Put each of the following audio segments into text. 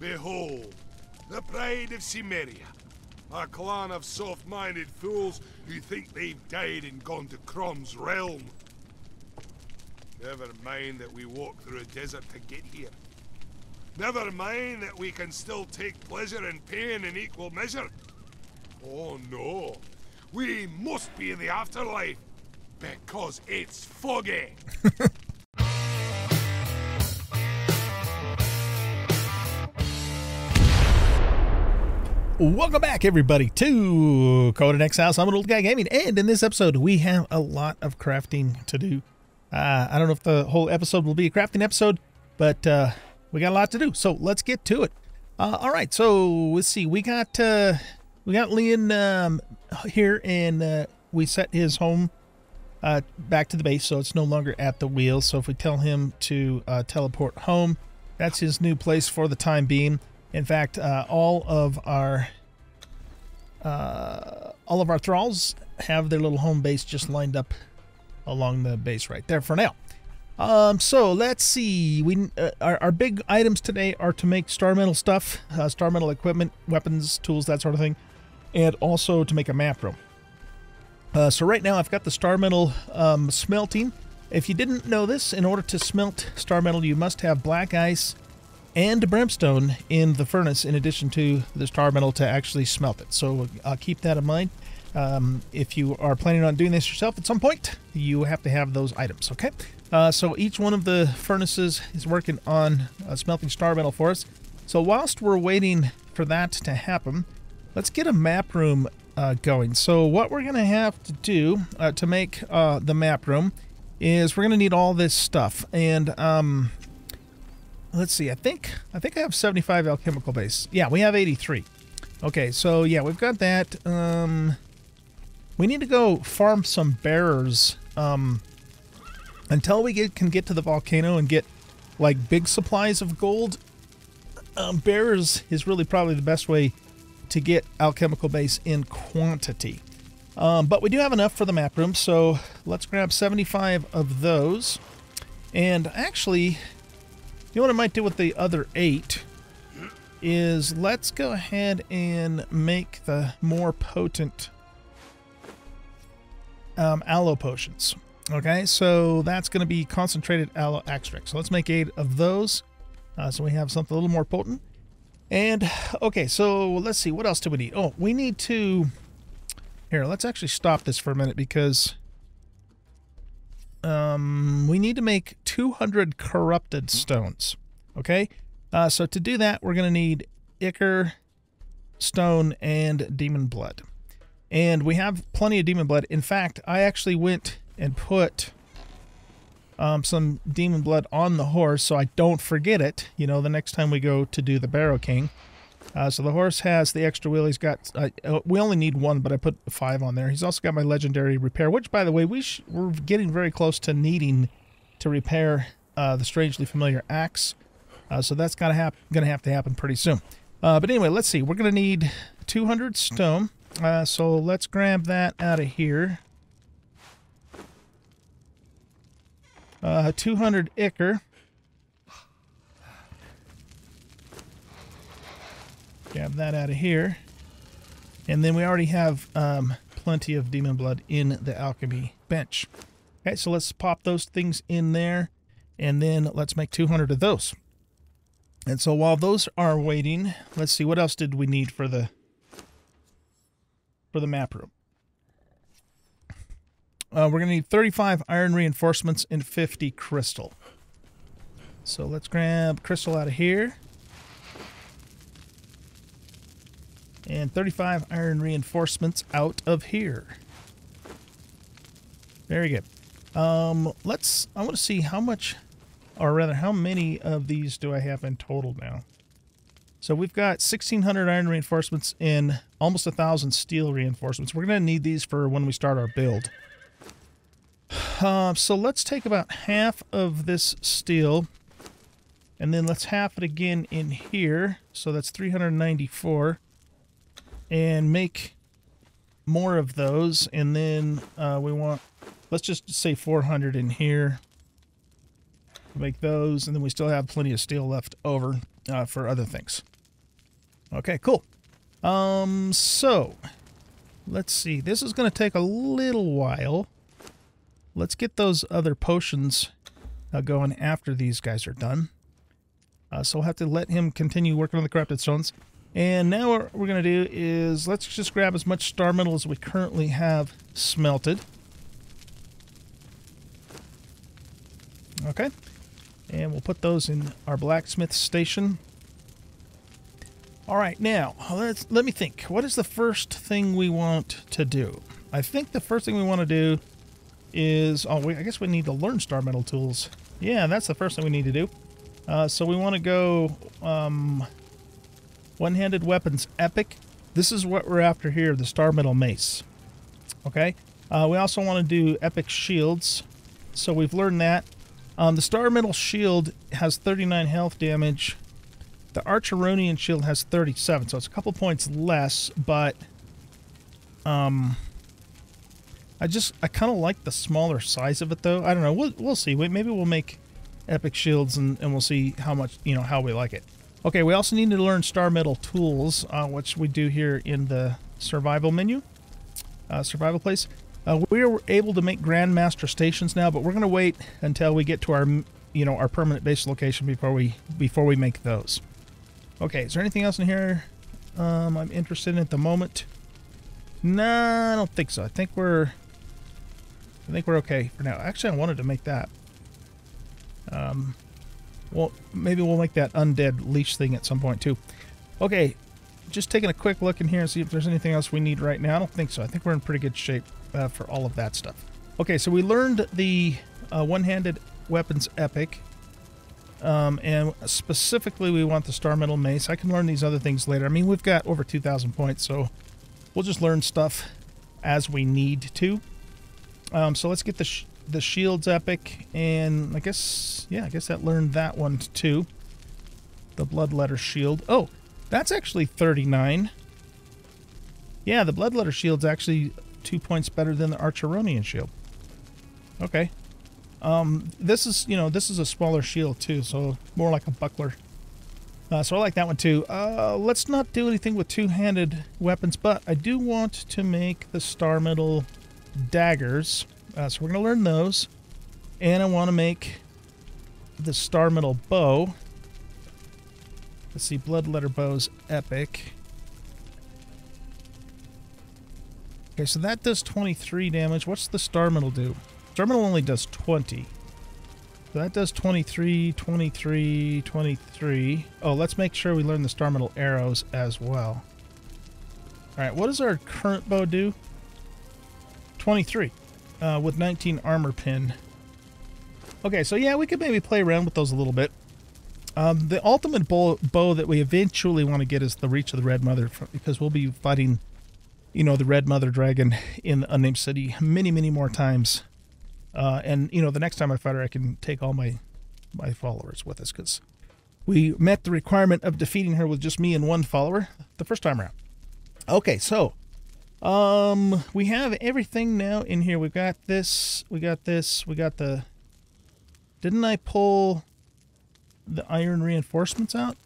Behold, the pride of Cimmeria. A clan of soft-minded fools who think they've died and gone to Crom's realm. Never mind that we walk through a desert to get here. Never mind that we can still take pleasure in pain in equal measure. Oh no, we must be in the afterlife, because it's foggy. Welcome back, everybody, to Conan Exiles. I'm anoldguygaming, and in this episode, we have a lot of crafting to do. I don't know if the whole episode will be a crafting episode, but we got a lot to do, so let's get to it. All right, so let's see. We got Leon here, and we set his home back to the base, so it's no longer at the wheel. So if we tell him to teleport home, that's his new place for the time being. In fact, all of our thralls have their little home base just lined up along the base right there for now. So let's see. Our big items today are to make star metal stuff, star metal equipment, weapons, tools, that sort of thing, and also to make a map room. So right now I've got the star metal smelting. If you didn't know this, in order to smelt star metal, you must have black ice and brimstone in the furnace, in addition to the star metal to actually smelt it. So keep that in mind. If you are planning on doing this yourself at some point, you have to have those items, okay? So each one of the furnaces is working on smelting star metal for us. So whilst we're waiting for that to happen, let's get a map room going. So what we're going to have to do to make the map room is we're going to need all this stuff. And let's see, I think I have 75 alchemical base. Yeah, we have 83. Okay, so yeah, we've got that. We need to go farm some bearers until we can get to the volcano and get like big supplies of gold. Bearers is really probably the best way to get alchemical base in quantity. But we do have enough for the map room, so let's grab 75 of those. And actually, you know what I might do with the other 8 is let's go ahead and make the more potent aloe potions. Okay, so that's going to be concentrated aloe extract. So let's make 8 of those, so we have something a little more potent. And okay, so let's see, what else do we need? Oh, we need to, here, let's actually stop this for a minute, because we need to make 200 corrupted stones. Okay, so to do that, we're going to need ichor, stone, and demon blood. And we have plenty of demon blood. In fact, I actually went and put some demon blood on the horse so I don't forget it, you know, the next time we go to do the Barrow King. So the horse has the extra wheel. He's got, we only need 1, but I put 5 on there. He's also got my legendary repair, which, by the way, we're getting very close to needing to repair the strangely familiar axe. So that's gonna have to happen pretty soon. But anyway, let's see. We're gonna need 200 stone. So let's grab that out of here. 200 ichor. Grab that out of here. And then we already have plenty of demon blood in the alchemy bench. Okay, so let's pop those things in there, and then let's make 200 of those. And so while those are waiting, let's see, what else did we need for the map room? We're going to need 35 iron reinforcements and 50 crystal. So let's grab crystal out of here. And 35 iron reinforcements out of here. Very good. I want to see how much, or rather how many of these do I have in total now. So we've got 1,600 iron reinforcements and almost 1,000 steel reinforcements. We're going to need these for when we start our build. So let's take about half of this steel, and then let's half it again in here. So that's 394. And make more of those, and then we want, let's just say 400 in here. Make those, and then we still have plenty of steel left over. for other things. Okay, cool. So let's see. This is going to take a little while. Let's get those other potions going after these guys are done. So we'll have to let him continue working on the corrupted stones. And now what we're going to do is let's just grab as much star metal as we currently have smelted. Okay. And we'll put those in our blacksmith station. All right, now let me think. What is the first thing we want to do? I think the first thing we want to do is... I guess we need to learn star metal tools. Yeah, that's the first thing we need to do. So we want to go one-handed weapons epic. This is what we're after here, the star metal mace. Okay. We also want to do epic shields. So we've learned that. The star metal shield has 39 health damage. The Archeronian shield has 37, so it's a couple points less, but I kind of like the smaller size of it, though. I don't know. We'll see. Maybe we'll make epic shields, and we'll see how much, how we like it. Okay, we also need to learn star metal tools, which we do here in the survival menu, survival place. We are able to make Grandmaster stations now, but we're going to wait until we get to our, our permanent base location before we make those. Okay, is there anything else in here I'm interested in at the moment? Nah, I don't think so. I think we're okay for now. Actually, I wanted to make that. Well, maybe we'll make that undead leash thing at some point too. Okay, just taking a quick look in here and see if there's anything else we need right now. I don't think so. I think we're in pretty good shape for all of that stuff. Okay, so we learned the one-handed weapons epic. And specifically we want the star metal mace. I can learn these other things later. I mean, we've got over 2,000 points, so we'll just learn stuff as we need to. So let's get the shields epic, and I guess that learned that one too. The bloodletter shield. Oh, that's actually 39. Yeah, the bloodletter shield's actually 2 points better than the Archeronian shield. Okay. This is a smaller shield too, so more like a buckler. So I like that one too. Let's not do anything with two-handed weapons, but I do want to make the star metal daggers. So we're going to learn those. And I want to make the star metal bow. Let's see, bloodletter bow's epic. Okay, so that does 23 damage. What's the star metal do? Star metal only does 20. So that does 23, 23, 23. Oh, let's make sure we learn the star metal arrows as well. Alright, what does our current bow do? 23. With 19 armor pin. Okay, so yeah, we could maybe play around with those a little bit. The ultimate bow that we eventually want to get is the Reach of the Red Mother, because we'll be fighting, the Red Mother Dragon in the Unnamed City many, many more times. And, the next time I fight her, I can take all my followers with us, because we met the requirement of defeating her with just me and one follower the first time around. Okay, so, we have everything now in here. We've got this, we got this, we got the... Didn't I pull the iron reinforcements out?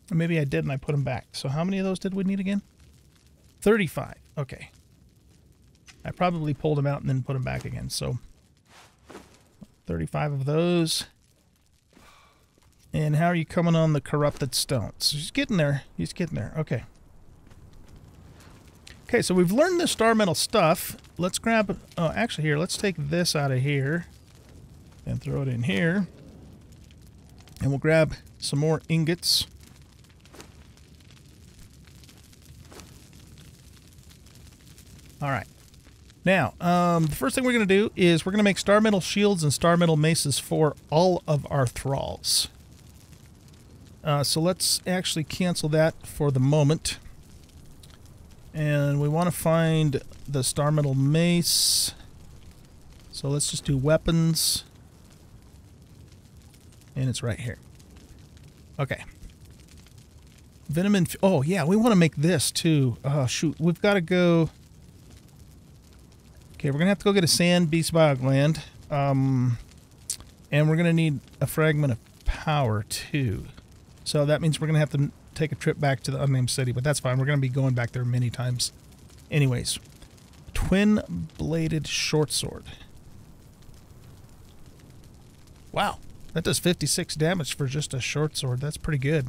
Or maybe I did and I put them back. So how many of those did we need again? 35. Okay. I probably pulled them out and then put them back again, so... 35 of those. And how are you coming on the corrupted stones? He's getting there. He's getting there. Okay. Okay, so we've learned the star metal stuff. Let's grab... Oh, actually here, let's take this out of here. And throw it in here. And we'll grab some more ingots. Alright. Now, the first thing we're going to do is we're going to make star metal shields and star metal maces for all of our thralls. So let's actually cancel that for the moment. And we want to find the star metal mace. So let's just do weapons. And it's right here. Okay. Venom and... Oh, yeah, we want to make this, too. Oh, shoot. We've got to go... Okay, we're going to have to go get a sand beast biogland. And we're going to need a fragment of power, too. So that means we're going to have to take a trip back to the unnamed city, but that's fine. We're going to be going back there many times. Anyways, twin-bladed short sword. Wow, that does 56 damage for just a short sword. That's pretty good.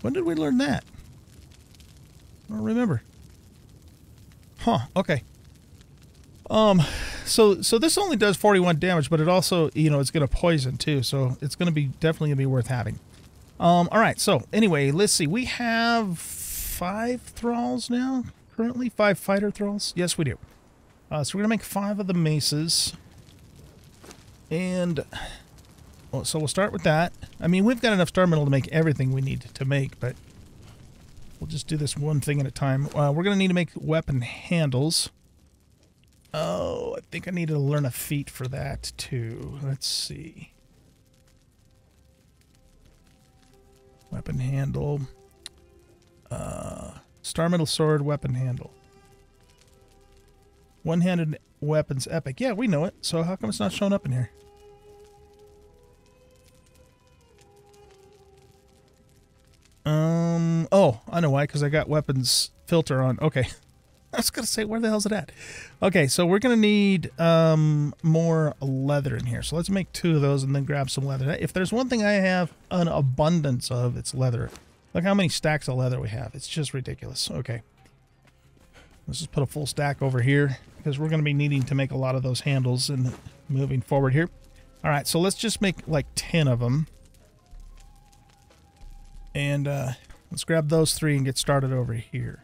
When did we learn that? I don't remember. Huh, okay. So this only does 41 damage, but it also, you know, it's going to poison too, so it's going to be definitely going to be worth having. All right, so anyway, let's see. We have 5 thralls now, currently 5 fighter thralls. Yes, we do. So we're going to make 5 of the maces. And well, so we'll start with that. I mean, we've got enough star metal to make everything we need to make, but we'll just do this one thing at a time. We're going to need to make weapon handles. Oh, I think I need to learn a feat for that too. Let's see. Weapon handle. Star metal sword weapon handle. One-handed weapons epic. Yeah, we know it. So how come it's not showing up in here? Oh, I know why, because I got weapons filter on. Okay. I was going to say, where the hell is it at? Okay, so we're going to need more leather in here. So let's make 2 of those and then grab some leather. If there's one thing I have an abundance of, it's leather. Look how many stacks of leather we have. It's just ridiculous. Okay. Let's just put a full stack over here because we're going to be needing to make a lot of those handles and moving forward here. All right, so let's just make like 10 of them. And let's grab those 3 and get started over here.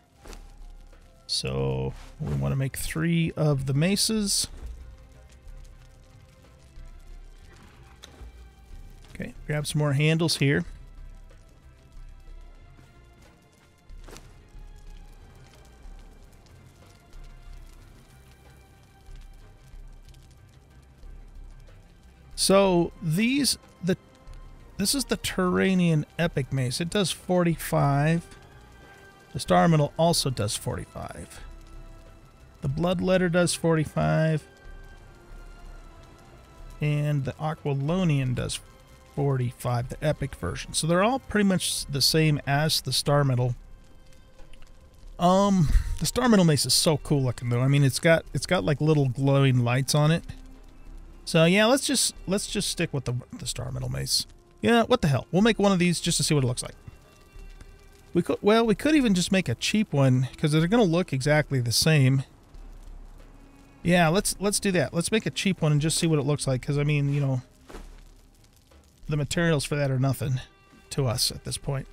So we want to make 3 of the maces. Okay, grab some more handles here. So this is the Turanian Epic Mace. It does 45. The Star Metal also does 45. The Blood Letter does 45. And the Aquilonian does 45, the Epic version. So they're all pretty much the same as the Star Metal. The Star Metal Mace is so cool looking though. I mean, it's got like little glowing lights on it. So yeah, let's just stick with the Star Metal Mace. Yeah, what the hell? We'll make one of these just to see what it looks like. We could even just make a cheap one because they're going to look exactly the same. Yeah, let's do that. Let's make a cheap one and just see what it looks like because I mean, you know, the materials for that are nothing to us at this point.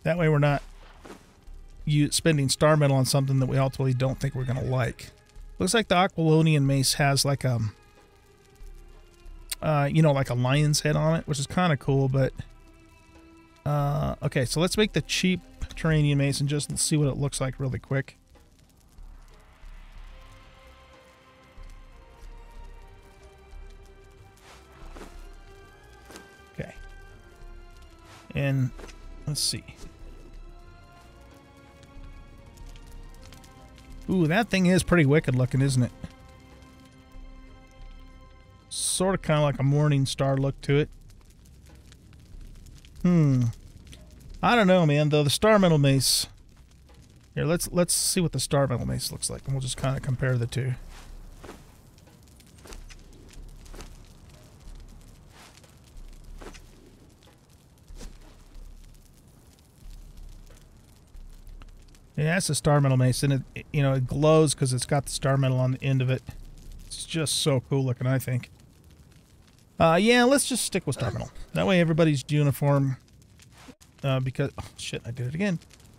That way we're not spending Star Metal on something that we ultimately don't think we're going to like. Looks like the Aquilonian Mace has like you know, like a lion's head on it, which is kind of cool, but okay, so let's make the cheap Turanian Mace and just see what it looks like really quick. Okay. And let's see. Ooh, that thing is pretty wicked looking, isn't it? Sort of kind of like a morning star look to it. I don't know, man, though the Star Metal Mace. Here, let's see what the Star Metal Mace looks like, and we'll just kind of compare the two. Yeah, that's the Star Metal Mace, and it you know, it glows because it's got the Star Metal on the end of it. It's just so cool looking, I think. Yeah, let's just stick with Star Metal. That way everybody's uniform. Because... oh, shit, I did it again.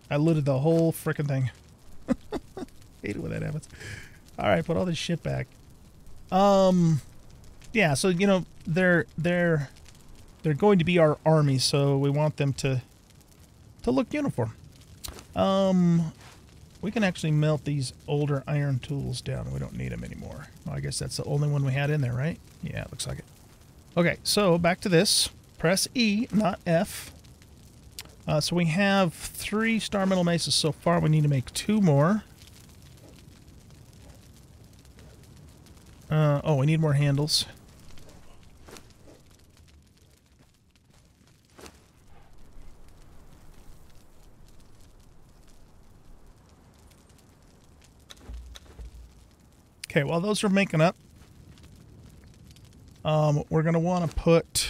I looted the whole frickin' thing. Hate it when that happens. Alright, put all this shit back. Yeah, so, you know, they're going to be our army, so we want them to look uniform. We can actually melt these older iron tools down. We don't need them anymore. Well, I guess that's the only one we had in there, right? Yeah, it looks like it. Okay, so back to this. Press E, not F. So we have 3 Star Metal Maces so far. We need to make 2 more. Oh, we need more handles. Okay, while those are making up, we're going to want to put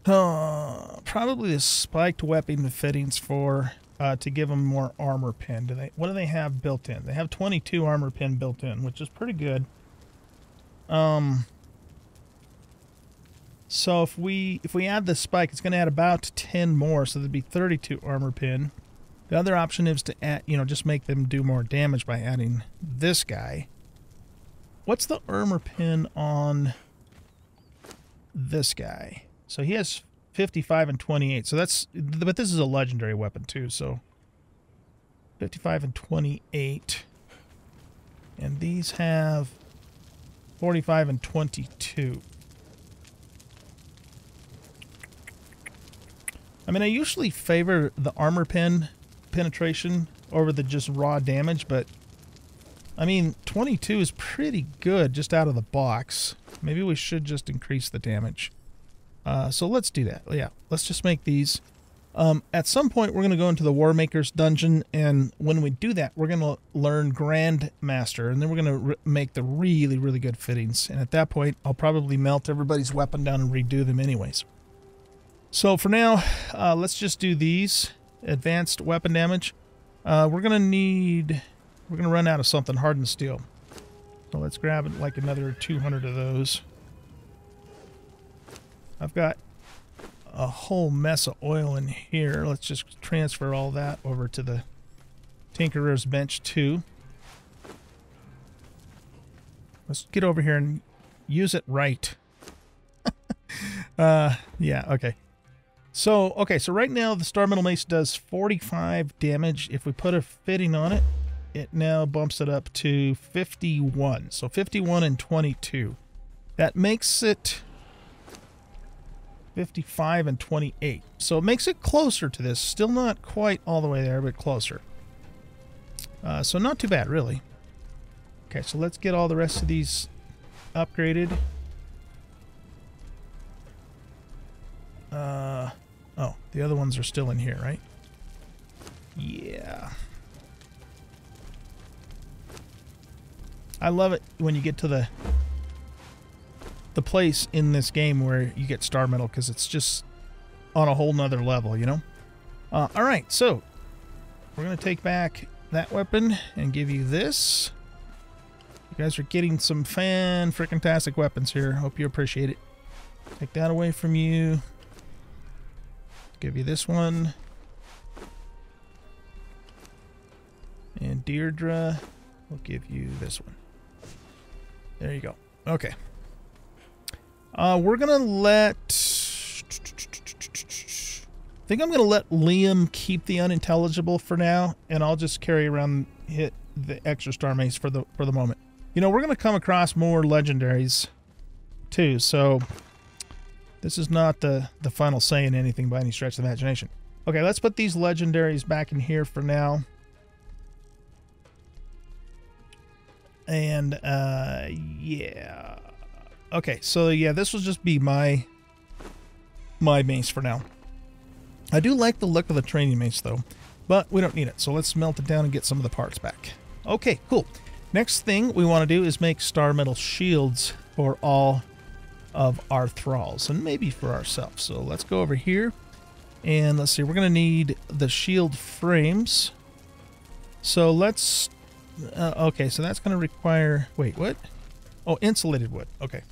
probably the spiked weapon fittings for to give them more armor pin. What do they have built in? They have 22 armor pin built in, which is pretty good. So if we add the spike, it's going to add about 10 more, so there'd be 32 armor pin. The other option is to add, just make them do more damage by adding this guy. What's the armor pin on this guy? So he has 55 and 28. So but this is a legendary weapon too, so 55 and 28. And these have 45 and 22. I mean, I usually favor the armor penetration over the just raw damage, but I mean, 22 is pretty good just out of the box. Maybe we should just increase the damage. So let's do that. Yeah, let's just make these. At some point, we're going to go into the War Maker's dungeon, and when we do that, we're going to learn Grandmaster, and then we're going to make the really, really good fittings. And at that point, I'll probably melt everybody's weapon down and redo them anyways. So for now, let's just do these. Advanced weapon damage. We're going to run out of something hardened steel. So let's grab like another 200 of those. I've got a whole mess of oil in here. Let's just transfer all that over to the Tinkerer's Bench 2. Let's get over here and use it right. Yeah, okay. So right now the Star Metal Mace does 45 damage. If we put a fitting on it, it now bumps it up to 51. So 51 and 22. That makes it 55 and 28. So it makes it closer to this. Still not quite all the way there, but closer. So not too bad, really. Okay, so let's get all the rest of these upgraded. Oh, the other ones are still in here, right? Yeah. I love it when you get to the place in this game where you get star metal, because it's just on a whole nother level, all right, so we're gonna take back that weapon and give you this. You guys are getting some fan-frickin-tastic weapons here. Hope you appreciate it. Take that away from you. Give you this one. And Deirdre, we'll give you this one. There you go. Okay. We're gonna let... I think I'm gonna let Liam keep the unintelligible for now, and I'll just carry around the extra star mace for the moment. We're gonna come across more legendaries too, so this is not the final say in anything by any stretch of the imagination. Okay, let's put these legendaries back in here for now. And yeah. Okay, so yeah, this will just be my mace for now. I do like the look of the training mace though, but we don't need it. So let's melt it down and get some of the parts back. Okay, cool. Next thing we want to do is make star metal shields for all of our thralls, and maybe for ourselves. So let's go over here and let's see, we're going to need the shield frames. So let's okay, so that's going to require, wait, what? Oh, insulated wood. Okay.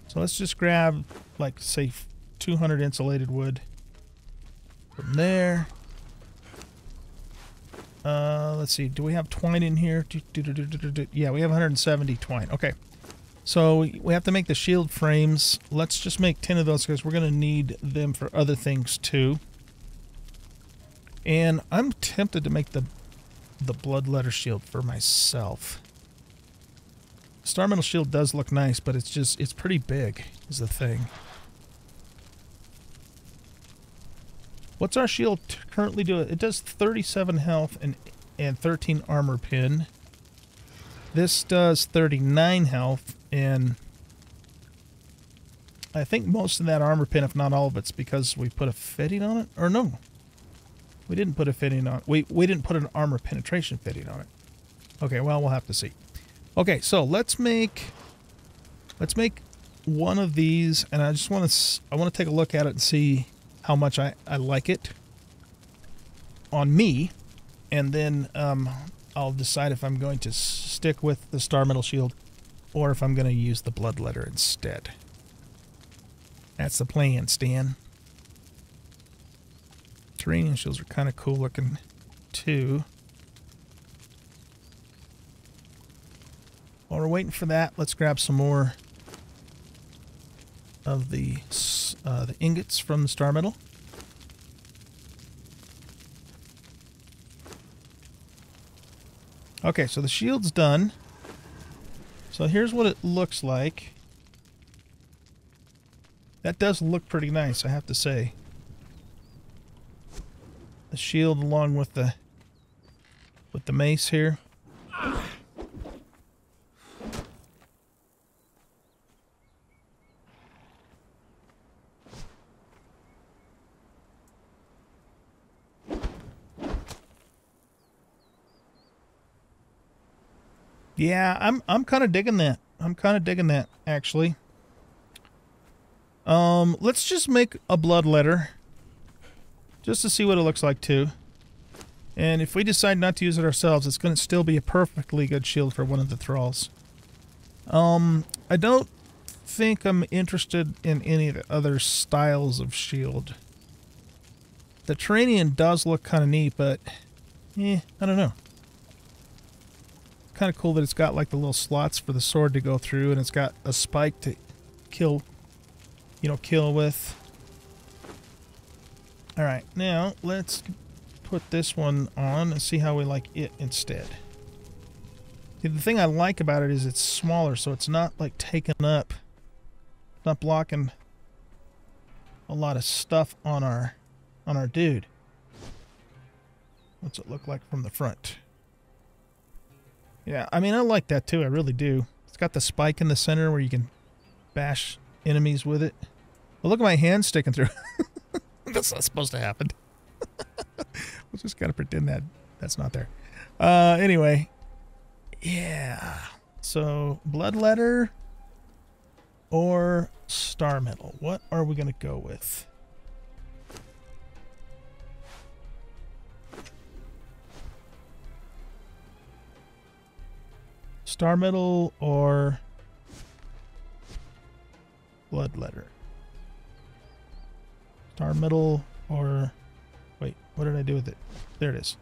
So let's just grab, like, say 200 insulated wood from there. Let's see, do we have twine in here? Yeah, we have 170 twine. Okay. So we have to make the shield frames. Let's just make 10 of those because we're going to need them for other things too. And I'm tempted to make the bloodletter shield for myself. Star metal shield does look nice, but it's pretty big is the thing. What's our shield currently do? It does 37 health and 13 armor pin. This does 39 health, and I think most of that armor pin, if not all of it's because we put a fitting on it. Or no. We didn't put a fitting on. We didn't put an armor penetration fitting on it. Okay, well, we'll have to see. Okay, so let's make one of these, and I just want to take a look at it and see how much I like it on me, and then I'll decide if I'm going to stick with the Star Metal Shield or if I'm going to use the Bloodletter instead. That's the plan, Stan. Terrain shields are kind of cool looking too. While we're waiting for that, let's grab some more of the ingots from the Star Metal. Okay, so the shield's done. So here's what it looks like. That does look pretty nice, I have to say. The shield along with the mace here. Yeah, I'm kind of digging that. I'm kind of digging that, actually. Let's just make a Bloodletter, just to see what it looks like too. And if we decide not to use it ourselves, it's going to still be a perfectly good shield for one of the thralls. I don't think I'm interested in any of the other styles of shield. The Terranian does look kind of neat, but I don't know. Kind of cool that it's got like the little slots for the sword to go through, and it's got a spike to kill with. Alright, now let's put this one on and see how we like it instead. See, the thing I like about it is it's smaller, so it's not like taking up, not blocking a lot of stuff on our dude. What's it look like from the front? Yeah, I mean, I like that too, I really do. It's got the spike in the center where you can bash enemies with it. Well, look at my hand sticking through. That's not supposed to happen. We'll just gotta pretend that that's not there. Anyway. Yeah. So, Bloodletter or Star Metal? What are we gonna go with? Star Metal or Bloodletter? Star Metal or... Wait, what did I do with it? There it is.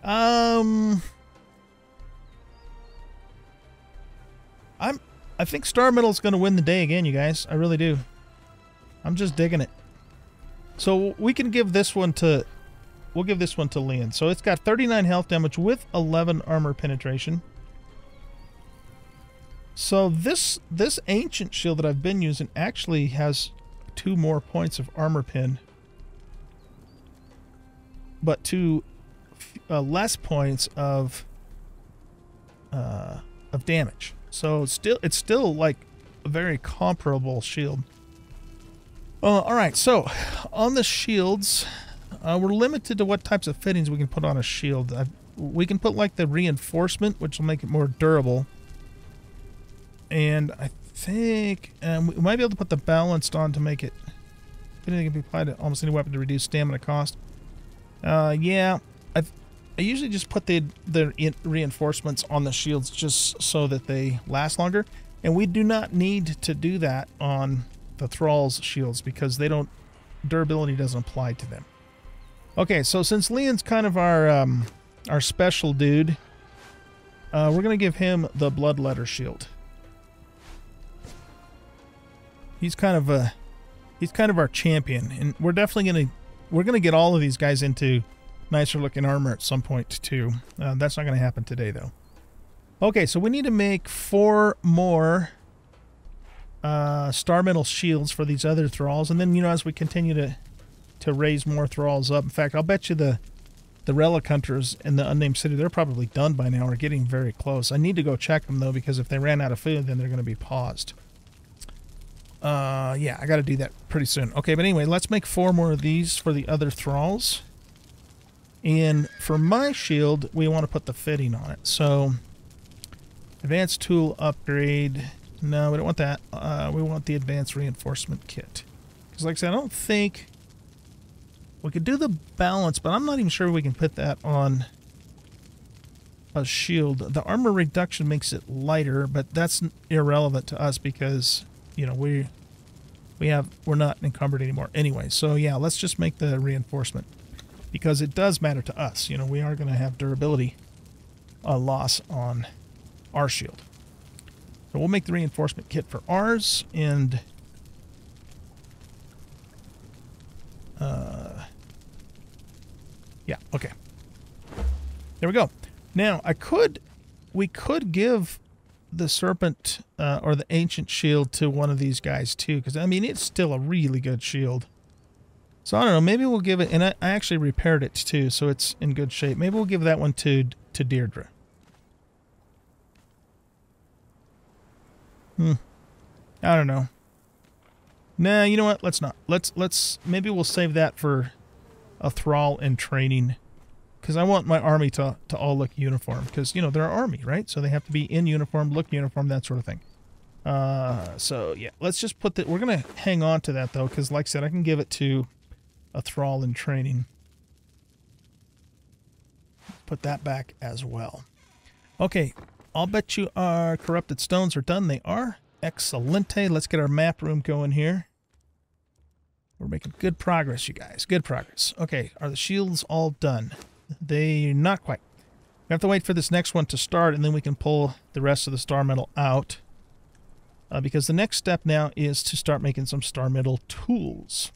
I think Star Metal's going to win the day again, you guys. I really do. I'm just digging it. So we can give this one to... We'll give this one to Leon. So it's got 39 health damage with 11 armor penetration. So this ancient shield that I've been using actually has 2 more points of armor pen, but 2 less points of damage. So it's still like a very comparable shield. All right, so on the shields, we're limited to what types of fittings we can put on a shield. We can put like the reinforcement, which will make it more durable. And I think we might be able to put the balanced on to make it fitting can be applied to almost any weapon to reduce stamina cost. Yeah, I usually just put the reinforcements on the shields just so that they last longer. And we do not need to do that on the Thrall's shields because they don't, durability doesn't apply to them. Okay, so since Leon's kind of our special dude, we're gonna give him the Bloodletter shield. He's kind of our champion, and we're definitely gonna get all of these guys into nicer looking armor at some point too. That's not gonna happen today though. Okay, so we need to make 4 more Star Metal shields for these other thralls, and then as we continue to raise more thralls up. In fact, I'll bet you the relic hunters in the unnamed city, they're probably done by now or getting very close. I need to go check them though, because if they ran out of food, then they're going to be paused. Yeah, I got to do that pretty soon. Okay, but anyway, let's make 4 more of these for the other thralls. And for my shield, we want to put the fitting on it. So, advanced tool upgrade. No, we don't want that. We want the advanced reinforcement kit. Because like I said, I don't think we could do the balance, but I'm not even sure we can put that on a shield. The armor reduction makes it lighter, but that's irrelevant to us because, you know, we're not encumbered anymore anyway. So yeah, let's just make the reinforcement because it does matter to us. You know, we are going to have durability loss on our shield. So we'll make the reinforcement kit for ours, and yeah, okay. There we go. Now, we could give the serpent or the ancient shield to one of these guys too, because I mean it's still a really good shield. So I don't know, maybe we'll give it, and I actually repaired it too, so it's in good shape. Maybe we'll give that one to Deirdre. I don't know. Nah, you know what? Let's not. Let's maybe we'll save that for a thrall in training, because I want my army to all look uniform, because you know they're an army, right? So they have to be in uniform, look uniform, that sort of thing. So yeah, let's just put that. We're gonna hang on to that though, because like I said, I can give it to a thrall in training. Put that back as well. Okay, I'll bet you our corrupted stones are done. They are. Excelente. Let's get our map room going here. We're making good progress, you guys. Good progress. Okay, are the shields all done? They're not quite. We have to wait for this next one to start, and then we can pull the rest of the star metal out. Because the next step now is to start making some star metal tools.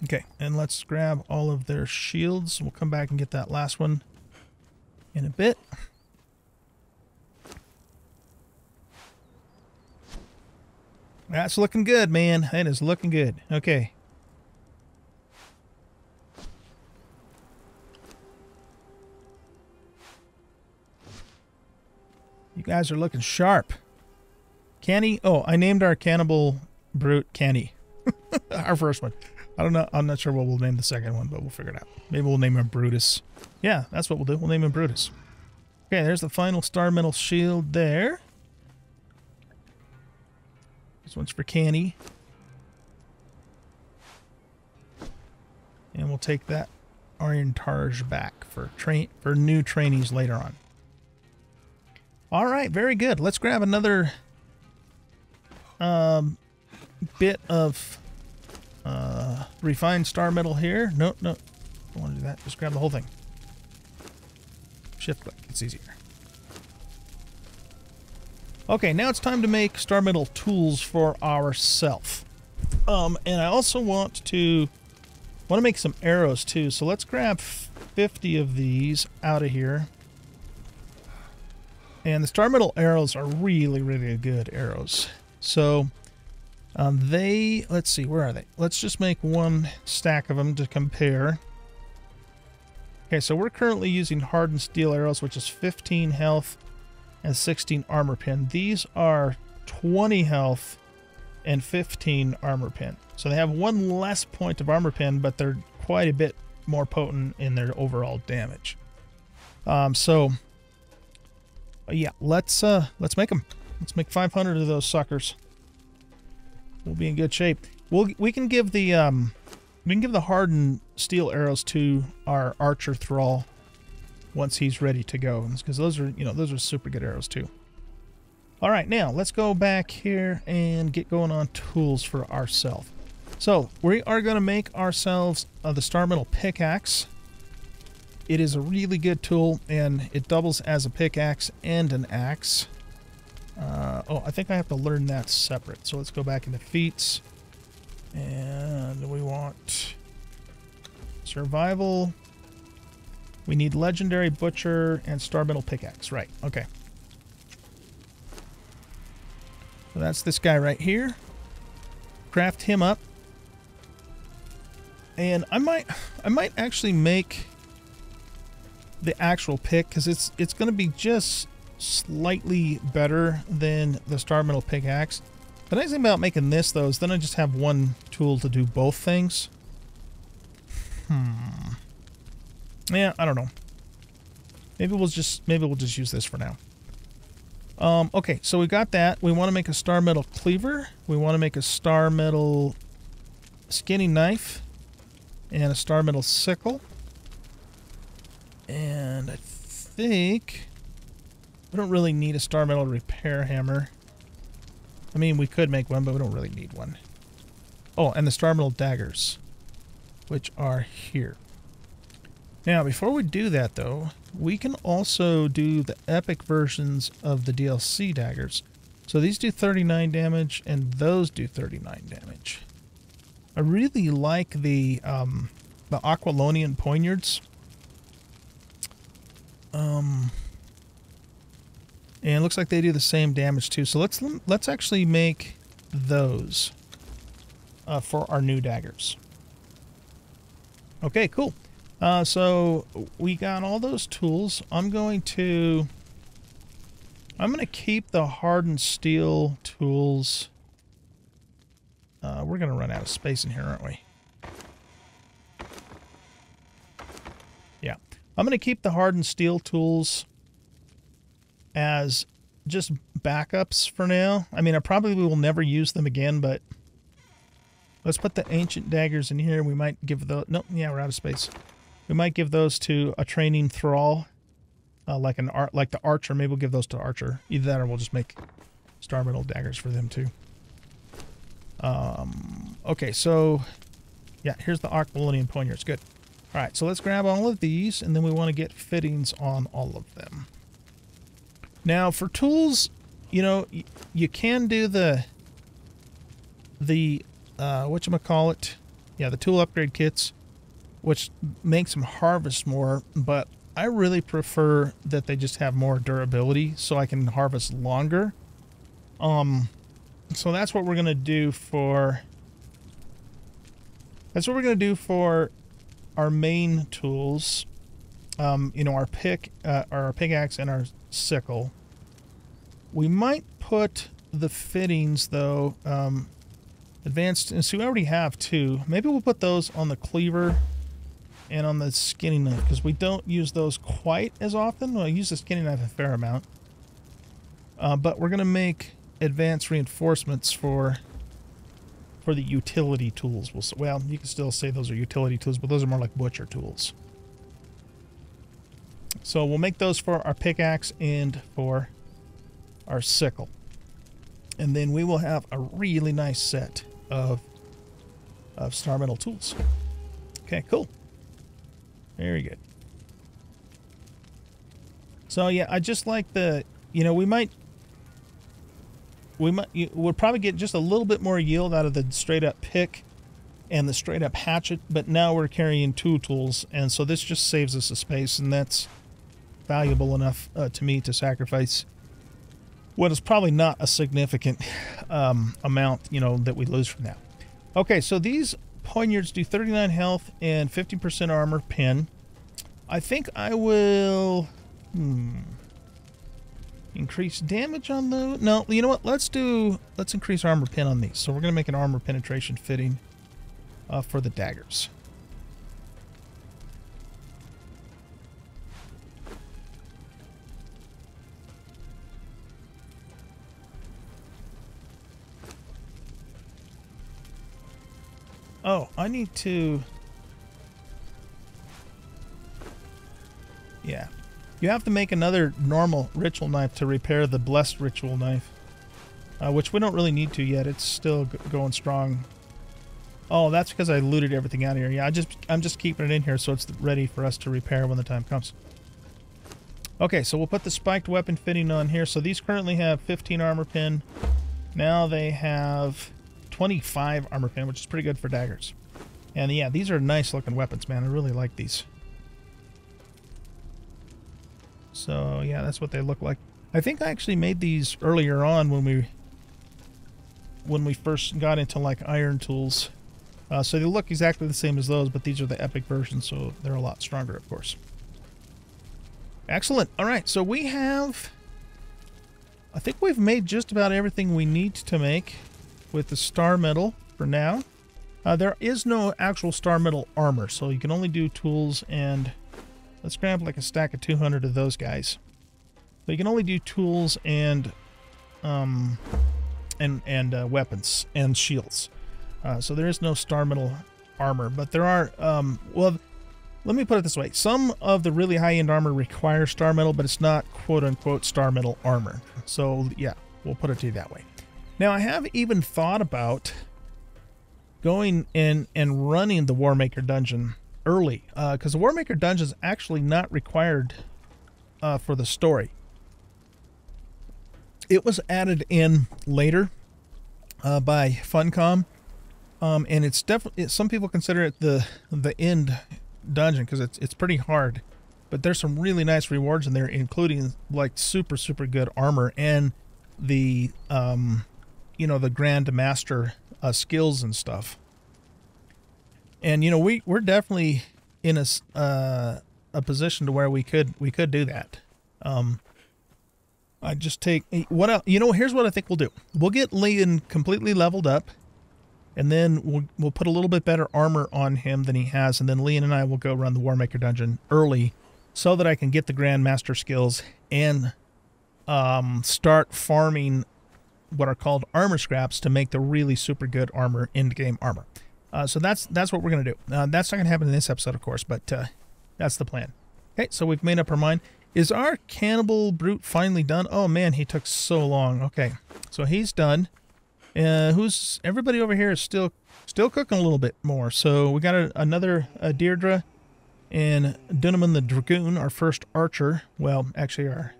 Okay, and let's grab all of their shields. We'll come back and get that last one in a bit. That's looking good, man. That is looking good. Okay. You guys are looking sharp. Kenny? Oh, I named our cannibal brute Kenny. Our first one. I don't know. I'm not sure what we'll name the second one, but we'll figure it out. Maybe we'll name him Brutus. Yeah, that's what we'll do. We'll name him Brutus. Okay, there's the final star metal shield there. This one's for Canny. And we'll take that Iron Targe back for new trainees later on. All right, very good. Let's grab another bit of refined star metal here. No, don't want to do that. Just grab the whole thing. Shift click. It's easier. Okay, now it's time to make star metal tools for ourselves. And I also want to make some arrows too. So let's grab 50 of these out of here. And the star metal arrows are really, really good arrows. So let's see, where are they? Let's just make one stack of them to compare. Okay, so we're currently using hardened steel arrows, which is 15 health and 16 armor pin. These are 20 health and 15 armor pin. So they have one less point of armor pin, but they're quite a bit more potent in their overall damage. Yeah, let's make them. Let's make 500 of those suckers. We'll be in good shape. We can give the hardened steel arrows to our archer thrall once he's ready to go, because those are super good arrows too. All right, now let's go back here and get going on tools for ourselves. So we are going to make ourselves the star metal pickaxe. It is a really good tool, and it doubles as a pickaxe and an axe. Oh, I think I have to learn that separate. So let's go back into feats. And we want survival. We need legendary butcher and star metal pickaxe. Right, okay. So that's this guy right here. Craft him up. And I might actually make the actual pick, because it's going to be just slightly better than the Star Metal Pickaxe. The nice thing about making this, though, is then I just have one tool to do both things. Yeah, I don't know. Maybe we'll just use this for now. Okay, so we got that. We want to make a Star Metal Cleaver. We want to make a Star Metal Skinning Knife. And a Star Metal Sickle. And I think we don't really need a Star Metal Repair Hammer. I mean, we could make one, but we don't really need one. Oh, and the Star Metal Daggers, which are here. Now, before we do that, though, we can also do the epic versions of the DLC daggers. So these do 39 damage, and those do 39 damage. I really like the Aquilonian Poignards. And it looks like they do the same damage too. So let's actually make those for our new daggers. Okay, cool. So we got all those tools. I'm going to keep the hardened steel tools. We're going to run out of space in here, aren't we? Yeah. I'm going to keep the hardened steel tools as just backups for now. I mean, I probably will never use them again, but let's put the ancient daggers in here. We might give those... No, yeah, we're out of space. We might give those to a training thrall, like the archer. Maybe we'll give those to archer. Either that, or we'll just make Star Metal daggers for them too. Okay, so yeah, here's the Aquilonian Poignards. Good. All right, so let's grab all of these, and then we want to get fittings on all of them. Now, for tools, you know, you can do the whatchamacallit? Yeah, the tool upgrade kits, which makes them harvest more, but I really prefer that they just have more durability so I can harvest longer. So that's what we're going to do for... That's what we're going to do for our main tools. You know, our pickaxe and our sickle. We might put the fittings, though, advanced... And so we already have two. Maybe we'll put those on the cleaver and on the skinning knife, because we don't use those quite as often. Well, I use the skinning knife a fair amount. But we're going to make advanced reinforcements for the utility tools. Well, you can still say those are utility tools, but those are more like butcher tools. So we'll make those for our pickaxe and for our sickle. And then we will have a really nice set of Star Metal tools. Okay, cool. Very good. So yeah, I just like the, you know, we'll probably get just a little bit more yield out of the straight up pick and the straight up hatchet, but now we're carrying two tools, and so this just saves us a space, and that's valuable enough to me to sacrifice what is probably not a significant amount, you know, that we lose from that. Okay, so these poignards do 39 health and 50% armor pin. I think I will increase damage on those. No, you know what? Let's increase armor pin on these. So we're going to make an armor penetration fitting for the daggers. Oh, I need to... Yeah. You have to make another normal ritual knife to repair the blessed ritual knife. Which we don't really need to yet. It's still going strong. Oh, that's because I looted everything out of here. Yeah, I'm just keeping it in here so it's ready for us to repair when the time comes. Okay, so we'll put the spiked weapon fitting on here. So these currently have 15 armor pin. Now they have 25 armor pin, which is pretty good for daggers. And yeah, these are nice looking weapons, man. I really like these. So yeah, that's what they look like. I think I actually made these earlier on when we first got into like iron tools. So they look exactly the same as those, but these are the epic versions, so they're a lot stronger, of course. Excellent. All right, so we have I think we've made just about everything we need to make with the star metal for now. There is no actual star metal armor, so you can only do tools and... Let's grab like a stack of 200 of those guys. So you can only do tools and weapons and shields. So there is no star metal armor, but there are... well, let me put it this way. Some of the really high-end armor requires star metal, but it's not quote-unquote star metal armor. So yeah, we'll put it to you that way. Now I have even thought about going in and running the Warmaker dungeon early, because the Warmaker dungeon is actually not required for the story. It was added in later by Funcom, and it's definitely, some people consider it the end dungeon because it's pretty hard, but there's some really nice rewards in there, including like super good armor and the you know, the Grand Master skills and stuff. And you know, we're definitely in a position to where we could do that. I just take what else, you know, here's what I think we'll do. We'll get Leon completely leveled up, and then we'll put a little bit better armor on him than he has, and then Leon and I will go run the Warmaker dungeon early so that I can get the Grand Master skills and start farming what are called armor scraps to make the really super good armor, end-game armor. So that's what we're going to do. That's not going to happen in this episode, of course, but that's the plan. Okay, so we've made up our mind. Is our cannibal brute finally done? Oh, man, he took so long. Okay, so he's done. Everybody over here is still cooking a little bit more. So we got another Deirdre and Dunaman the Dragoon, our first archer. Well, actually, our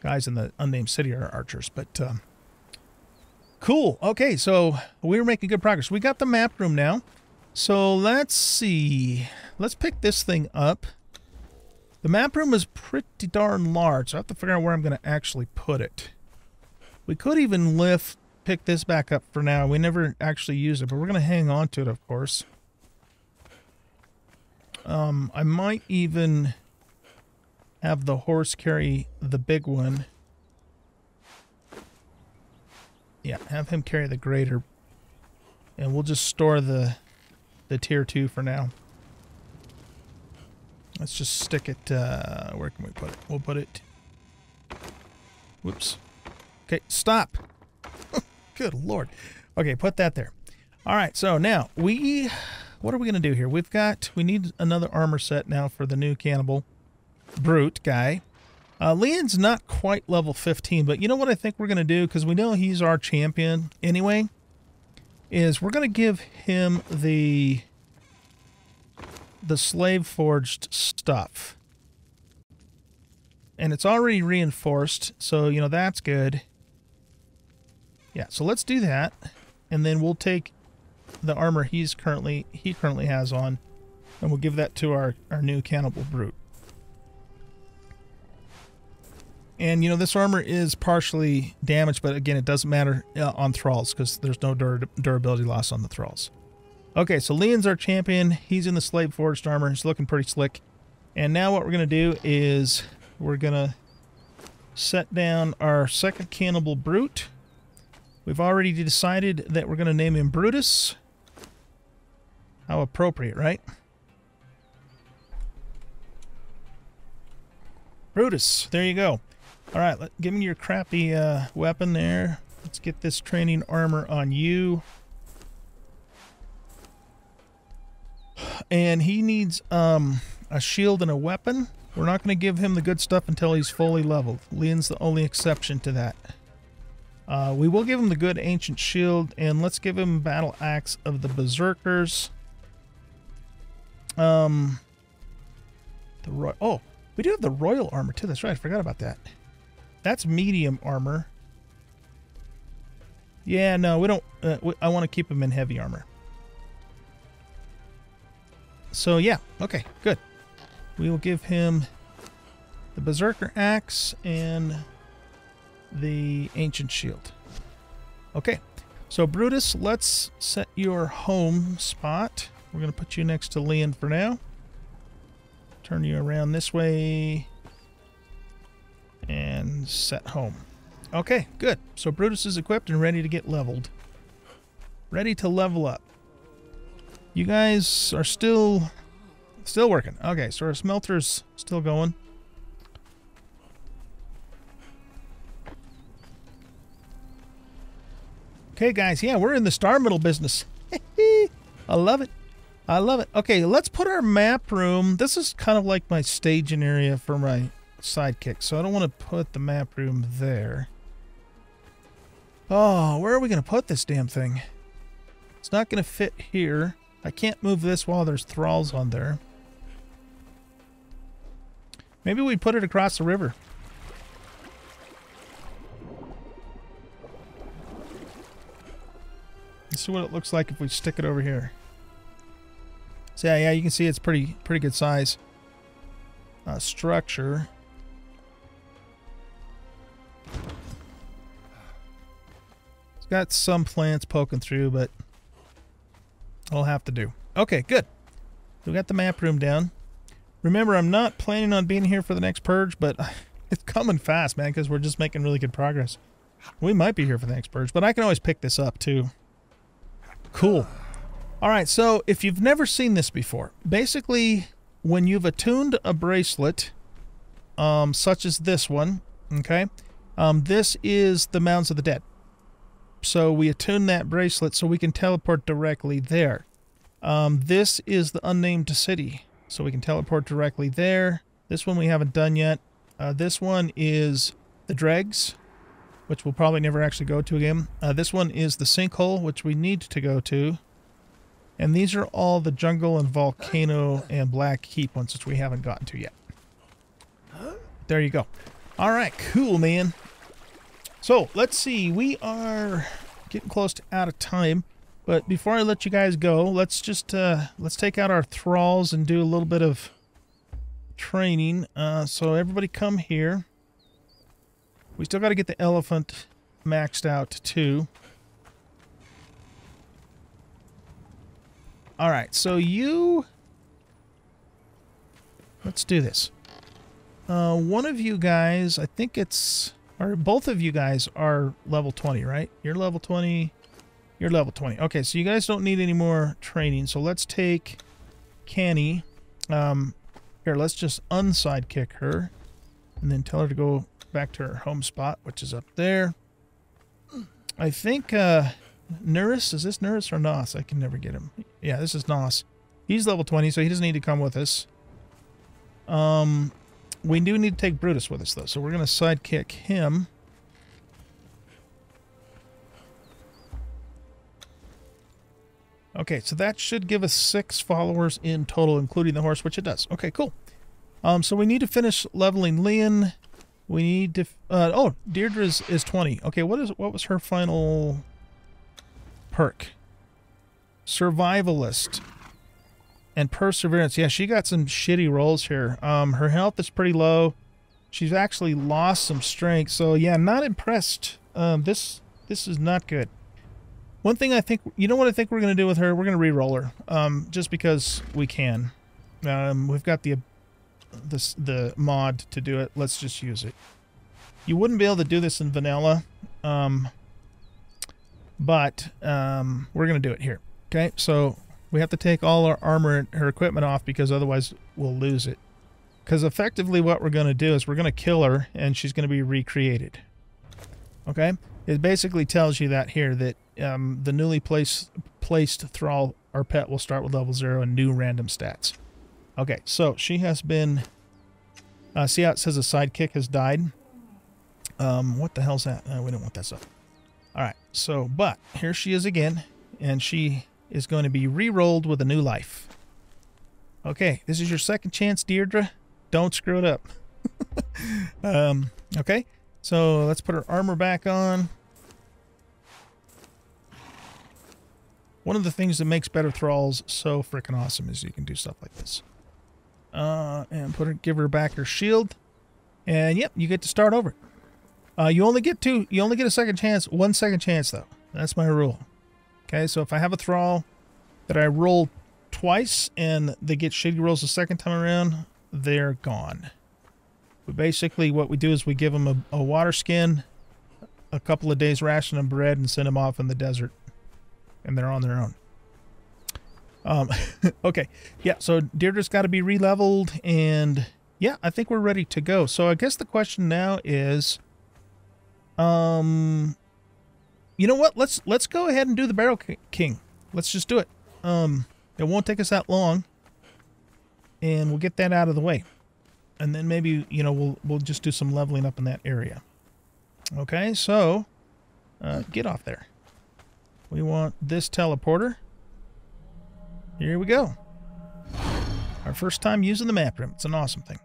guys in the unnamed city are archers, but... Cool. Okay, so we're making good progress. We got the map room now. So let's see. Let's pick this thing up. The map room is pretty darn large, so I have to figure out where I'm going to actually put it. We could even pick this back up for now. We never actually use it, but we're going to hang on to it, of course. I might even have the horse carry the big one. Yeah, have him carry the greater, and we'll just store the tier 2 for now. Let's just stick it, where can we put it? We'll put it, whoops. Okay, stop. Good Lord. Okay, put that there. All right, so now what are we going to do here? We need another armor set now for the new cannibal brute guy. Leon's not quite level 15, but you know what I think we're going to do, because we know he's our champion anyway, is we're going to give him the slave forged stuff. And it's already reinforced, so you know that's good. Yeah, so let's do that, and then we'll take the armor he currently has on, and we'll give that to our new cannibal brute. And, you know, this armor is partially damaged, but again, it doesn't matter on thralls because there's no durability loss on the thralls. Okay, so Leon's our champion. He's in the slave forged armor. He's looking pretty slick. And now what we're going to do is we're going to set down our second cannibal brute. We've already decided that we're going to name him Brutus. How appropriate, right? Brutus, there you go. All right, give me your crappy weapon there. Let's get this training armor on you. And he needs a shield and a weapon. We're not going to give him the good stuff until he's fully leveled. Leon's the only exception to that. We will give him the good ancient shield, and let's give him battle axe of the berserkers. Oh, we do have the royal armor too. That's right. I forgot about that. That's medium armor. Yeah, no, we don't. I want to keep him in heavy armor. So yeah, okay, good. We will give him the berserker axe and the ancient shield. Okay, so Brutus, let's set your home spot. We're going to put you next to Leon for now. Turn you around this way and set home. Okay, good. So Brutus is equipped and ready to get leveled. Ready to level up. You guys are still working. Okay, so our smelter's still going. Okay, guys, yeah, we're in the star metal business. I love it. I love it. Okay, let's put our map room. This is kind of like my staging area for my sidekick, so I don't want to put the map room there. Oh, where are we going to put this damn thing? It's not going to fit here. I can't move this while there's thralls on there. Maybe we put it across the river. Let's see what it looks like if we stick it over here. So yeah, you can see it's pretty good size. Structure. It's got some plants poking through, but it'll have to do. Okay, good. We got the map room down. Remember, I'm not planning on being here for the next purge, but it's coming fast, man, because we're just making really good progress. We might be here for the next purge, but I can always pick this up, too. Cool. All right, so if you've never seen this before, basically, when you've attuned a bracelet, such as this one, okay, this is the Mounds of the Dead. So we attune that bracelet so we can teleport directly there. This is the Unnamed City, so we can teleport directly there. This one we haven't done yet. This one is the Dregs, which we'll probably never actually go to again. This one is the Sinkhole, which we need to go to. And these are all the Jungle and Volcano and Black Keep ones, which we haven't gotten to yet. There you go. All right, cool, man. So, let's see. We are getting close to out of time. But before I let you guys go, let's just let's take out our thralls and do a little bit of training. So everybody come here. We still got to get the elephant maxed out too. All right, so let's do this. One of you guys, I think it's, or both of you guys are level 20, right? You're level 20. You're level 20. Okay, so you guys don't need any more training. So let's take Canny. Here, let's just unsidekick her. And then tell her to go back to her home spot, which is up there. I think Nurus, is this Nurus or Nos? I can never get him. Yeah, this is Nos. He's level 20, so he doesn't need to come with us. We do need to take Brutus with us, though. So we're going to sidekick him. Okay, so that should give us 6 followers in total, including the horse, which it does. Okay, cool. So we need to finish leveling Leon. We need to... oh, Deirdre's is 20. Okay, what was her final perk? Survivalist. And Perseverance. Yeah, she got some shitty rolls here. Her health is pretty low. She's actually lost some strength. So, yeah, not impressed. This is not good. One thing I think... You know what I think we're going to do with her? We're going to re-roll her. Just because we can. We've got the mod to do it. Let's just use it. You wouldn't be able to do this in vanilla. But we're going to do it here. Okay, so we have to take all our armor and her equipment off because otherwise we'll lose it. Because effectively what we're going to do is we're going to kill her and she's going to be recreated. Okay? It basically tells you that here, that the newly placed thrall or pet will start with level 0 and new random stats. Okay, so she has been... see how it says a sidekick has died? What the hell's that? We don't want that stuff. Alright, so, but here she is again, and she is going to be re-rolled with a new life. Okay, this is your second chance, Deirdre. Don't screw it up. Okay, so let's put her armor back on. One of the things that makes better thralls so freaking awesome is you can do stuff like this. And give her back her shield. And yep, you get to start over. You only get a second chance, 1 second chance though. That's my rule. Okay, so if I have a thrall that I roll twice and they get shitty rolls the second time around, they're gone. But basically what we do is we give them a water skin, a couple of days ration of bread and send them off in the desert, and they're on their own. Okay, yeah, so Deirdre's got to be re-leveled, and yeah, I think we're ready to go. So I guess the question now is, you know what? Let's go ahead and do the Barrow King. Let's just do it. It won't take us that long, and we'll get that out of the way, and then maybe, you know, we'll just do some leveling up in that area. Okay, so get off there. We want this teleporter. Here we go. Our first time using the map room. It's an awesome thing.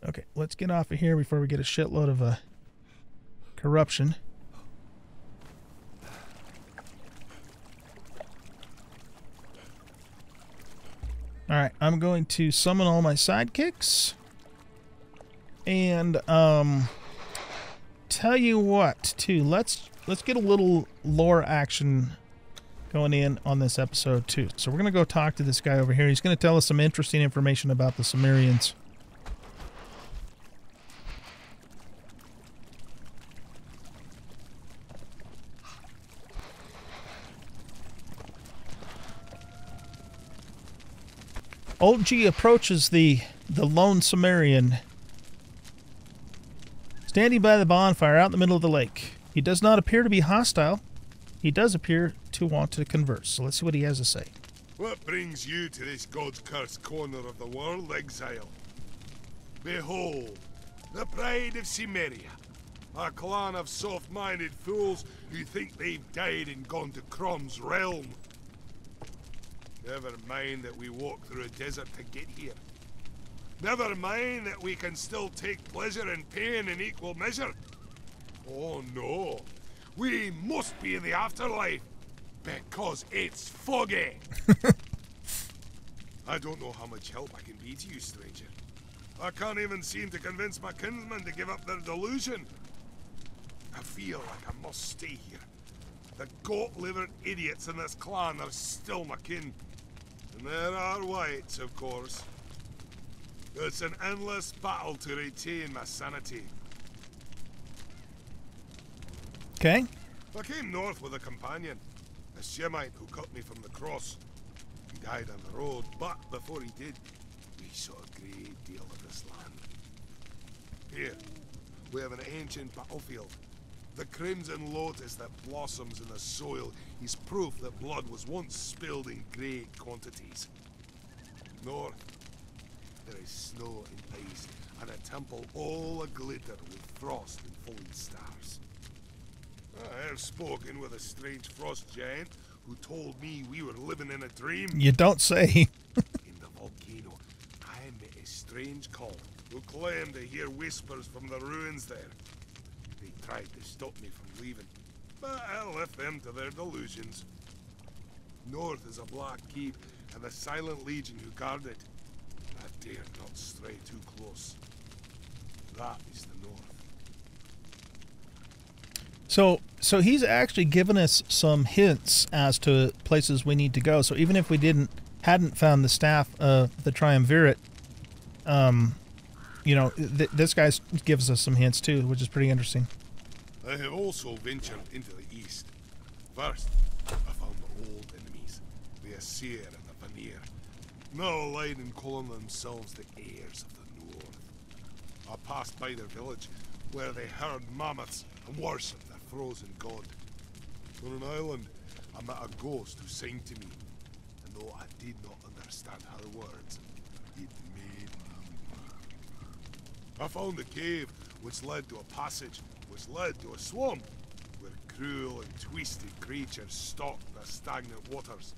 Okay, let's get off of here before we get a shitload of corruption. Alright, I'm going to summon all my sidekicks. And tell you what, too, let's get a little lore action going in on this episode too. So we're going to go talk to this guy over here. He's going to tell us some interesting information about the Cimmerians. Old G approaches the lone Cimmerian, standing by the bonfire out in the middle of the lake. He does not appear to be hostile. He does appear to want to converse. So let's see what he has to say. What brings you to this God-cursed corner of the world, Exile? Behold, the pride of Cimmeria, a clan of soft-minded fools who think they've died and gone to Crom's realm. Never mind that we walked through a desert to get here. Never mind that we can still take pleasure in pain in equal measure. Oh no, we must be in the afterlife, because it's foggy. I don't know how much help I can be to you, stranger. I can't even seem to convince my kinsmen to give up their delusion. I feel like I must stay here. The goat-livered idiots in this clan are still my kin. And there are whites, of course. It's an endless battle to retain my sanity. Okay. I came north with a companion, a Shemite who cut me from the cross. He died on the road, but before he did, we saw a great deal of this land. Here, we have an ancient battlefield. The crimson lotus that blossoms in the soil is proof that blood was once spilled in great quantities. North, there is snow and ice, and a temple all a-glitter with frost and falling stars. I have spoken with a strange frost giant who told me we were living in a dream. You don't say. In the volcano, I met a strange cult who claimed to hear whispers from the ruins there. They tried to stop me from leaving, but I left them to their delusions. North is a black keep and the silent legion who guard it. I dare not stray too close. That is the north. So he's actually given us some hints as to places we need to go. So even if we hadn't found the staff of the Triumvirate, you know, this guy gives us some hints too, which is pretty interesting. I have also ventured into the east. First, I found the old enemies, the Asir and the Vanir, now allied and calling themselves the heirs of the north. I passed by their village, where they herd mammoths and worshipped their frozen god. On an island, I met a ghost who sang to me, and though I did not understand her words, it made me weep. I found a cave which led to a passage, which led to a swamp, where cruel and twisted creatures stalked the stagnant waters.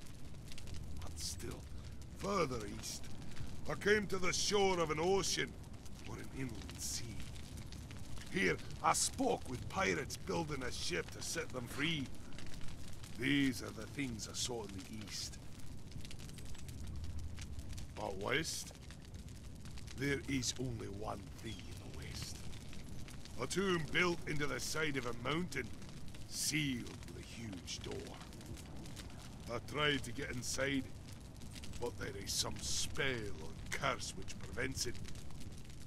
But still, further east, I came to the shore of an ocean, or an inland sea. Here, I spoke with pirates building a ship to set them free. These are the things I saw in the east. But west? There is only one thing in the west. A tomb built into the side of a mountain, sealed with a huge door. I tried to get inside, but there is some spell or curse which prevents it.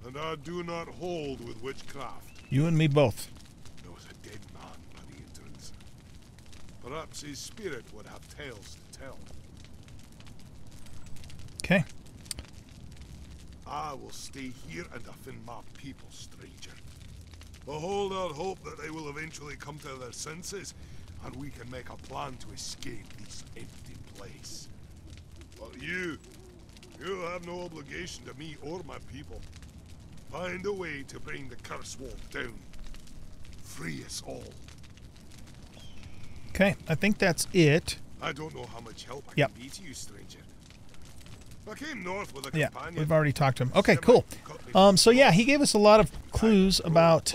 and I do not hold with witchcraft. You and me both. There was a dead man by the entrance. Perhaps his spirit would have tales to tell. Okay. I will stay here and defend my people, stranger. Behold our hope that they will eventually come to their senses, and we can make a plan to escape this empty place. But you have no obligation to me or my people. Find a way to bring the curse wall down. Free us all. Okay, I think that's it. I don't know how much help I Yep. can be to you, stranger. I came north with a Yeah, companion. we've already talked to him. Okay, cool. So yeah, he gave us a lot of clues about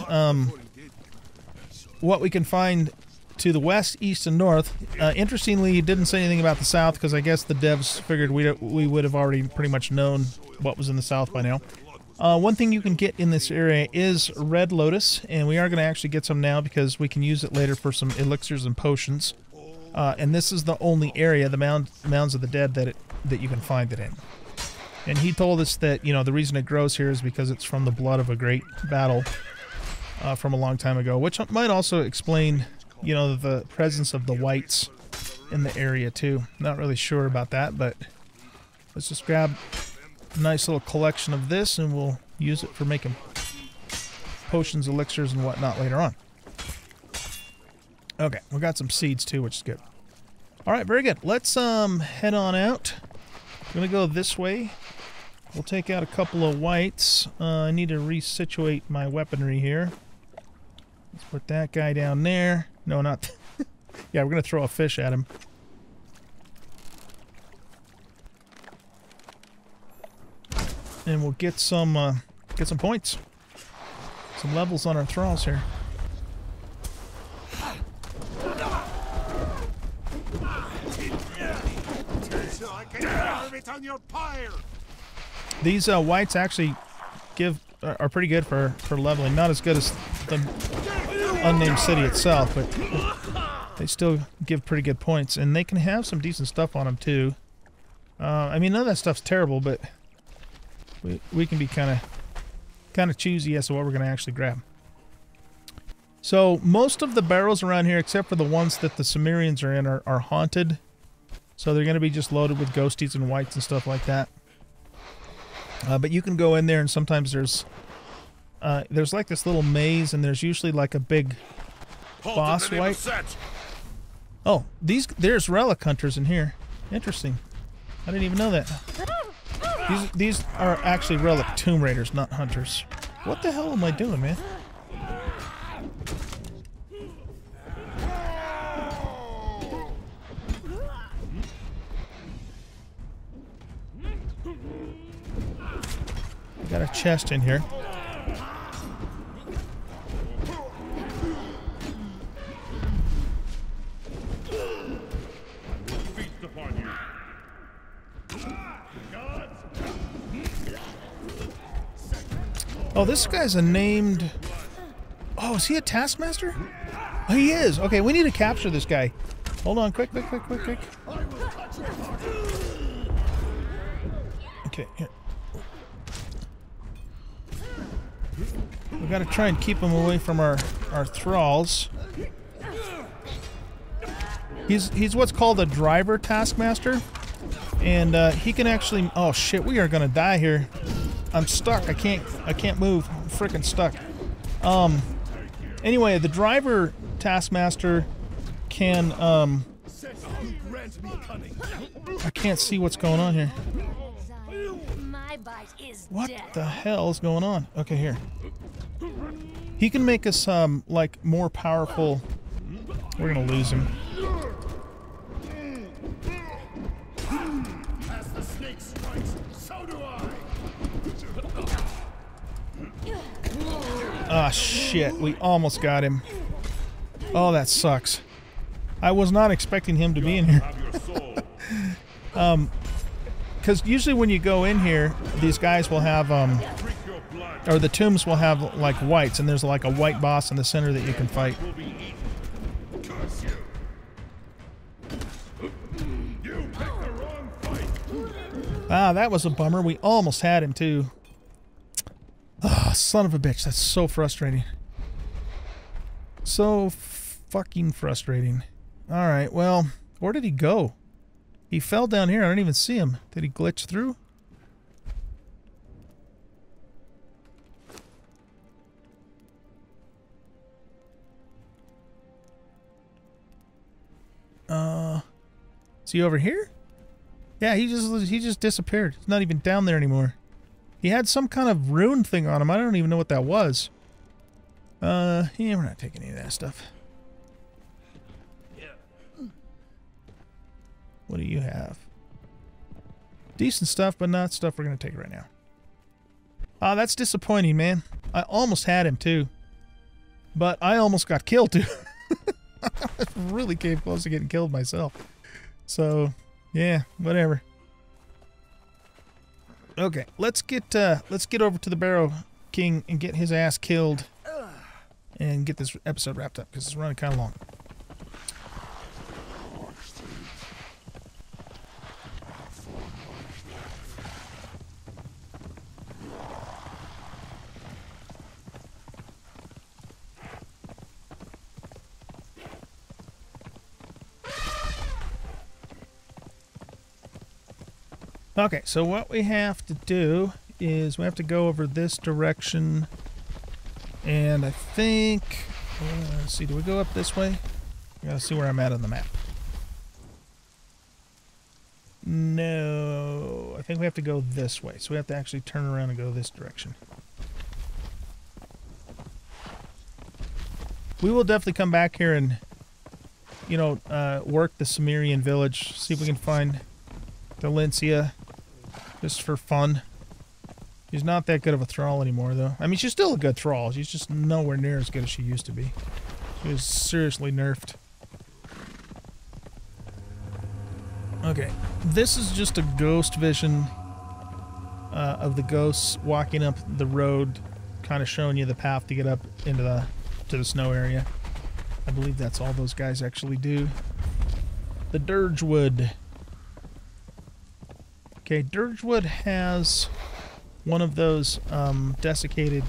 what we can find to the west, east, and north. Interestingly, he didn't say anything about the south because I guess the devs figured we would have already pretty much known what was in the south by now. One thing you can get in this area is red Lotus, and we are going to actually get some now because we can use it later for some elixirs and potions. And this is the only area, the Mounds of the Dead, that you can find it in. And he told us that, you know, the reason it grows here is because it's from the blood of a great battle from a long time ago, which might also explain, you know, the presence of the whites in the area too. Not really sure about that, but let's just grab a nice little collection of this and we'll use it for making potions, elixirs, and whatnot later on. Okay, we got some seeds too, which is good. All right, very good. Let's head on out. I'm gonna go this way. We'll take out a couple of whites. I need to resituate my weaponry here. Let's put that guy down there. No, not. Yeah, we're gonna throw a fish at him. And we'll get some points, some levels on our thralls here. These whites actually are pretty good for leveling. Not as good as the unnamed city itself, but they still give pretty good points, and they can have some decent stuff on them too. I mean, none of that stuff's terrible, but we can be kind of choosy as to what we're going to actually grab. So most of the barrows around here, except for the ones that the Cimmerians are in, are haunted. So they're going to be just loaded with ghosties and whites and stuff like that. But you can go in there, and sometimes there's like this little maze, and there's usually like a big boss wight. Oh, there's relic hunters in here. Interesting. I didn't even know that. These are actually relic tomb raiders, not hunters. What the hell am I doing, man? Got a chest in here. Oh, this guy's a named... Oh, is he a taskmaster? Oh, he is. Okay, we need to capture this guy. Hold on, quick. Okay, here. We gotta try and keep him away from our thralls. He's what's called a driver taskmaster, and he can actually. Oh shit, we are gonna die here. I'm stuck. I can't move. I'm freaking stuck. Anyway, the driver taskmaster can. I can't see what's going on here. What the hell is going on? Okay, here. He can make us like more powerful. We're gonna lose him. As the snake strikes, so do I. Ah, shit. We almost got him. Oh, that sucks. I was not expecting him to be in here. Because usually when you go in here, these guys will have, or the tombs will have, like, whites, and there's, like, a white boss in the center that you can fight. Ah, that was a bummer. We almost had him, too. Oh, son of a bitch. That's so frustrating. So fucking frustrating. Alright, well, where did he go? He fell down here. I don't even see him. Did he glitch through? Is he over here? Yeah, he just disappeared. He's not even down there anymore. He had some kind of rune thing on him. I don't even know what that was. Yeah, we're not taking any of that stuff. What do you have? Decent stuff, but not stuff we're going to take right now. Ah, that's disappointing, man. I almost had him, too. But I almost got killed, too. I really came close to getting killed myself. So, yeah, whatever. Okay, let's get over to the Barrow King and get his ass killed and get this episode wrapped up because it's running kind of long. Okay, so what we have to do is we have to go over this direction, and I think, let's see, do we go up this way? I gotta see where I'm at on the map. No, I think we have to go this way, so we have to actually turn around and go this direction. We will definitely come back here and, you know, work the Cimmerian village, see if we can find Dalencia. Just for fun. She's not that good of a thrall anymore, though. I mean, she's still a good thrall. She's just nowhere near as good as she used to be. She was seriously nerfed. Okay. This is just a ghost vision of the ghosts walking up the road, kind of showing you the path to get up into the snow area. I believe that's all those guys actually do. The Dirgewood. Okay, Dirgewood has one of those desiccated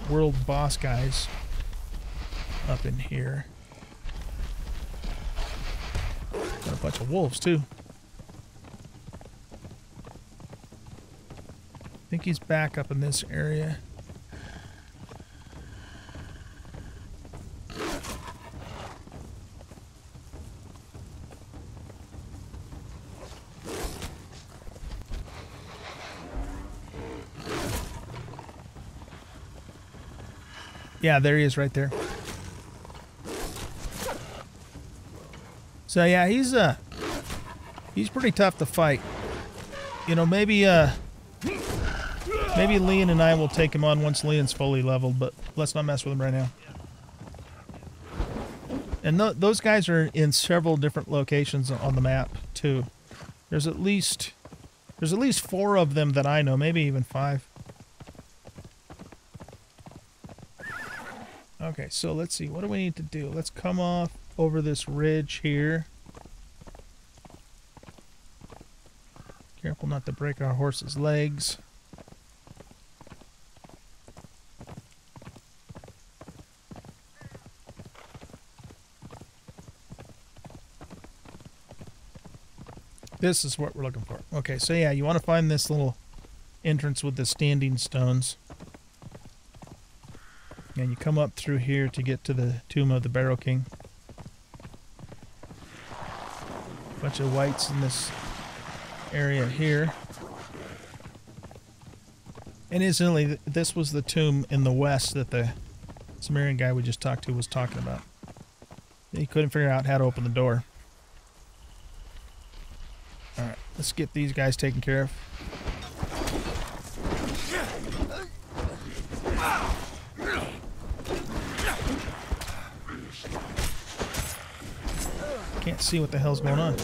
world boss guys up in here. Got a bunch of wolves, too. I think he's back up in this area. Yeah, there he is right there. So yeah, he's pretty tough to fight. You know, maybe Leon and I will take him on once Leon's fully leveled, but let's not mess with him right now. And those guys are in several different locations on the map too. There's at least 4 of them that I know, maybe even 5. Okay, so let's see. What do we need to do? Let's come off over this ridge here. Careful not to break our horse's legs. This is what we're looking for. Okay, so yeah, you want to find this little entrance with the standing stones. And you come up through here to get to the tomb of the Barrow King. Bunch of whites in this area here. And incidentally, this was the tomb in the west that the Cimmerian guy we just talked to was talking about. He couldn't figure out how to open the door. Alright, let's get these guys taken care of. Can't see what the hell's going on.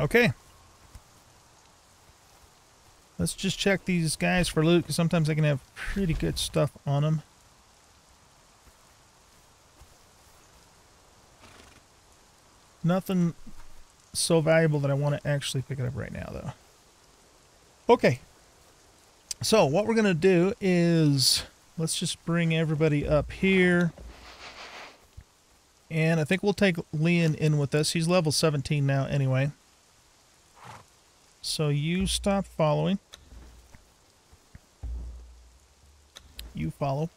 Okay. Let's just check these guys for loot, because sometimes they can have pretty good stuff on them. Nothing so valuable that I want to actually pick it up right now, though. Okay. So, what we're going to do is, let's just bring everybody up here. And I think we'll take Leon in with us. He's level 17 now anyway. So you stop following. You follow.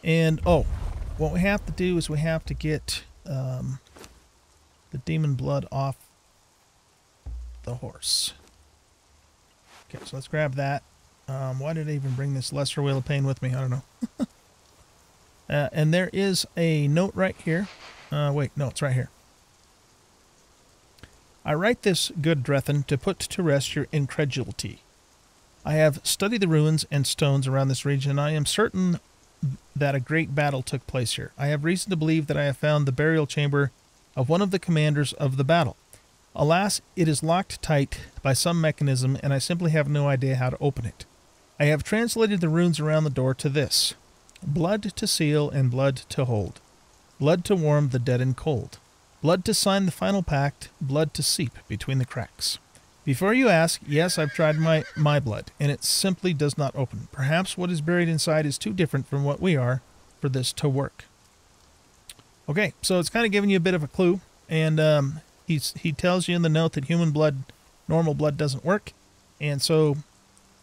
And, oh, what we have to do is we have to get the demon blood off the horse. Okay, so let's grab that. Why did I even bring this lesser wheel of pain with me? I don't know. And there is a note right here. Wait, no, it's right here. I write this, good Drethan, to put to rest your incredulity. I have studied the ruins and stones around this region, and I am certain that a great battle took place here. I have reason to believe that I have found the burial chamber of one of the commanders of the battle. Alas, it is locked tight by some mechanism, and I simply have no idea how to open it. I have translated the runes around the door to this: blood to seal and blood to hold. Blood to warm the dead and cold. Blood to sign the final pact. Blood to seep between the cracks. Before you ask, yes, I've tried my blood, and it simply does not open. Perhaps what is buried inside is too different from what we are for this to work. Okay, so it's kind of giving you a bit of a clue, and he tells you in the note that human blood, normal blood, doesn't work, and so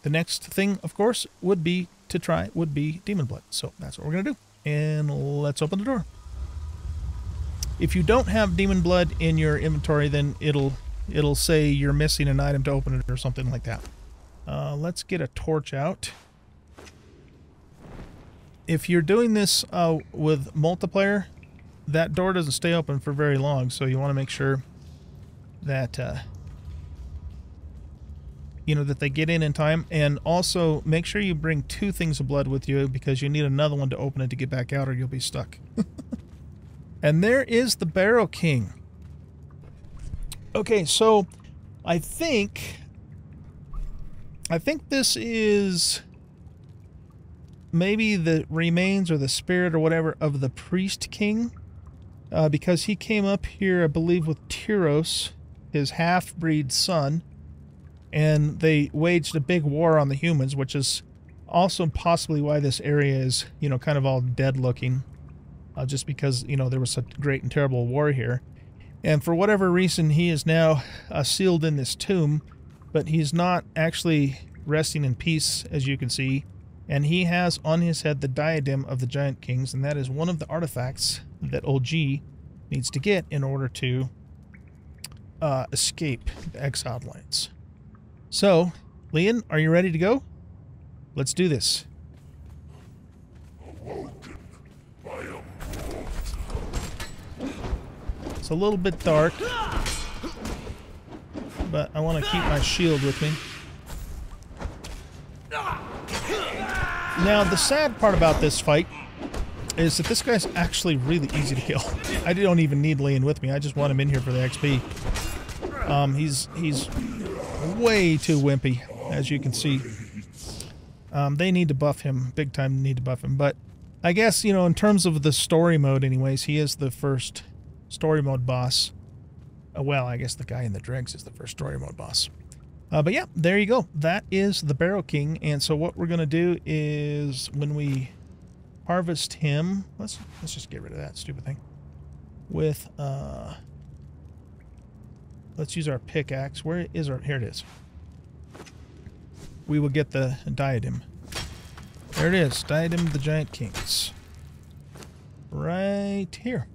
the next thing, of course, would be demon blood. So that's what we're going to do. And let's open the door. If you don't have demon blood in your inventory, then it'll say you're missing an item to open it or something like that. Let's get a torch out. If you're doing this with multiplayer, that door doesn't stay open for very long, so you want to make sure that that they get in time, and also make sure you bring 2 things of blood with you, because you need another one to open it to get back out, or you'll be stuck. And there is the Barrow King. Okay, so I think this is maybe the remains or the spirit or whatever of the Priest King, because he came up here, I believe, with Tyros, his half-breed son, and they waged a big war on the humans, which is also possibly why this area is, kind of all dead-looking. Just because, there was such a great and terrible war here. And for whatever reason, he is now sealed in this tomb, but he's not actually resting in peace, as you can see. And he has on his head the diadem of the Giant Kings, and that is one of the artifacts that old G needs to get in order to escape the exiled lands. So, Leon, are you ready to go? Let's do this. It's a little bit dark, but I want to keep my shield with me. Now, the sad part about this fight is that this guy's actually really easy to kill. I don't even need Leon with me. I just want him in here for the XP. He's way too wimpy, as you can see. They need to buff him. Big time need to buff him. But I guess, in terms of the story mode anyways, he is the first story mode boss. Well, I guess the guy in the dregs is the first story mode boss. But yeah, there you go. That is the Barrow King. And so what we're going to do is when we harvest him, let's just get rid of that stupid thing. With, let's use our pickaxe. Where is our, here it is. We will get the diadem. There it is, Diadem of the Giant Kings. Right here.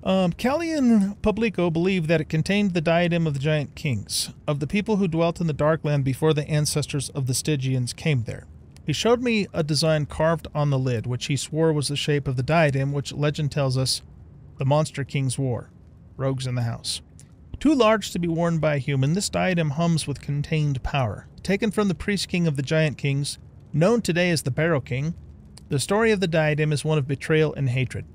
Callian Publico believed that it contained the diadem of the Giant Kings, of the people who dwelt in the Darkland before the ancestors of the Stygians came there. He showed me a design carved on the lid, which he swore was the shape of the diadem, which legend tells us the Monster Kings wore. Rogues in the house. Too large to be worn by a human, this diadem hums with contained power. Taken from the Priest King of the Giant Kings, known today as the Barrow King, the story of the diadem is one of betrayal and hatred.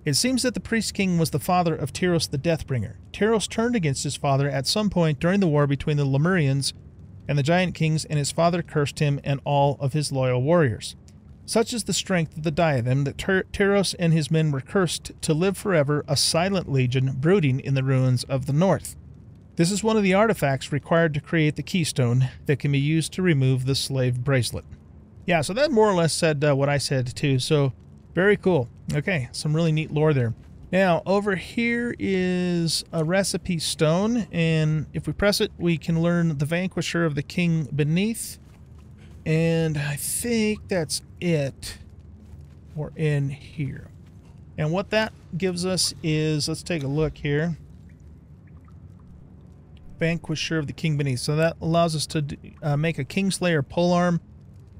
It seems that the Priest King was the father of Tyros the Deathbringer. Tyros turned against his father at some point during the war between the Lemurians and the Giant Kings, and his father cursed him and all of his loyal warriors. Such is the strength of the diadem that Tyros and his men were cursed to live forever, a silent legion brooding in the ruins of the north. This is one of the artifacts required to create the keystone that can be used to remove the slave bracelet. Yeah, so that more or less said what I said too, so very cool. Okay, some really neat lore there. Now, over here is a recipe stone, and if we press it, we can learn the Vanquisher of the King beneath. And I think that's it for in here. And what that gives us is, let's take a look here. Vanquisher of the King beneath. So that allows us to make a Kingslayer polearm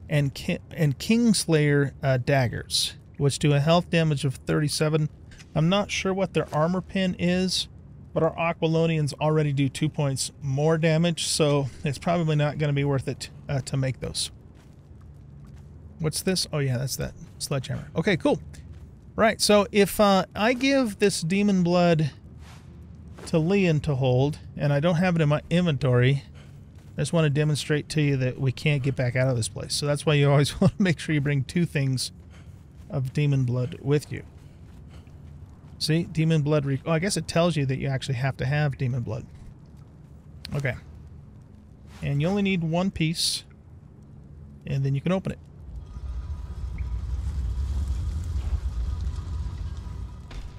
and Kingslayer daggers, which do a health damage of 37. I'm not sure what their armor pin is, but our Aquilonians already do 2 points more damage, so it's probably not going to be worth it to make those. What's this? Oh yeah, that's that sledgehammer. Okay, cool. Right, so if I give this demon blood to Leon to hold, and I don't have it in my inventory, I just want to demonstrate to you that we can't get back out of this place. So that's why you always want to make sure you bring 2 things of demon blood with you. See, demon blood, oh, I guess it tells you that you actually have to have demon blood. Okay. And you only need 1 piece, and then you can open it.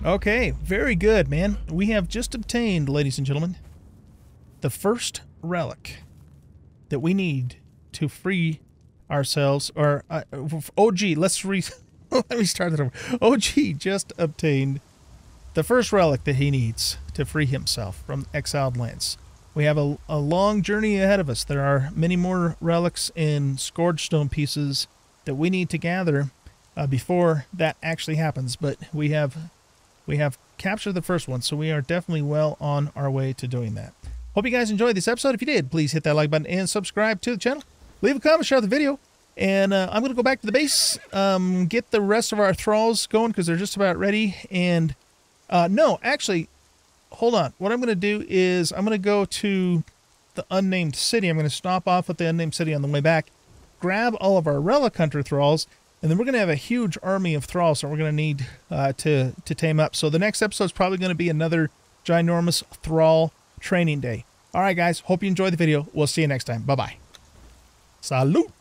Okay, very good, man. We have just obtained, ladies and gentlemen, the first relic that we need to free ourselves, or OG, let me start that over. OG just obtained the first relic that he needs to free himself from exiled lands. We have a long journey ahead of us. There are many more relics and scourge stone pieces that we need to gather before that actually happens, but we have captured the first one, so we are definitely well on our way to doing that. Hope you guys enjoyed this episode. If you did, please hit that like button and subscribe to the channel. Leave a comment, share the video, and I'm going to go back to the base, get the rest of our thralls going because they're just about ready. And no, actually, hold on. What I'm going to do is I'm going to go to the unnamed city. I'm going to stop off at the unnamed city on the way back, grab all of our relic hunter thralls, and then we're going to have a huge army of thralls that we're going to need to tame up. So the next episode is probably going to be another ginormous thrall training day. All right, guys. Hope you enjoyed the video. We'll see you next time. Bye-bye. Salute.